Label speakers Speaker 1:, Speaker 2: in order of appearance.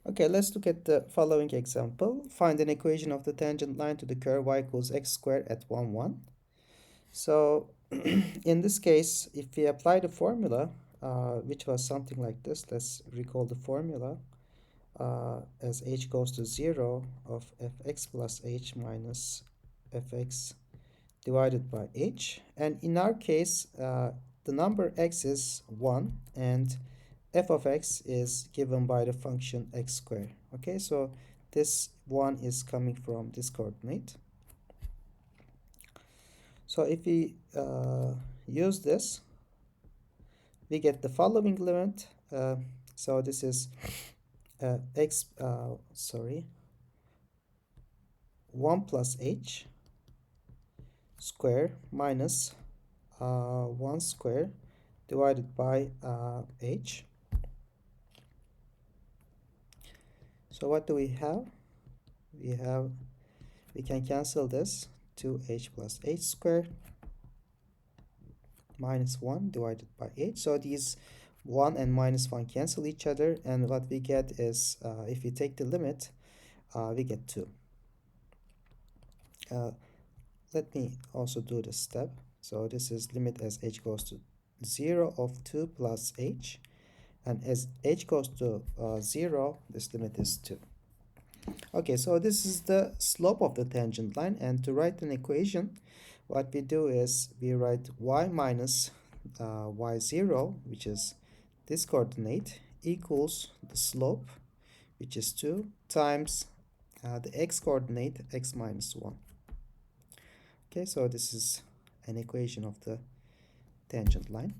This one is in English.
Speaker 1: Okay, let's look at the following example. Find an equation of the tangent line to the curve y equals x squared at 1, 1. So in this case, if we apply the formula, which was something like this, let's recall the formula as h goes to 0 of fx plus h minus fx divided by h. And in our case, the number x is 1 and f of x is given by the function x squared. Okay, so this 1 is coming from this coordinate. So if we use this, we get the following limit. So this is 1 plus h square minus 1 square divided by h. So what do we have? We can cancel this. 2h plus h squared minus 1 divided by h. So these 1 and minus 1 cancel each other, and what we get is, if we take the limit, we get 2. Let me also do this step. So this is limit as h goes to 0 of 2 plus h, and as h goes to 0, this limit is 2. Okay, so this is the slope of the tangent line, and to write an equation, what we do is we write y minus y0, which is this coordinate, equals the slope, which is 2, times the x coordinate, x minus 1. Okay, so this is an equation of the tangent line.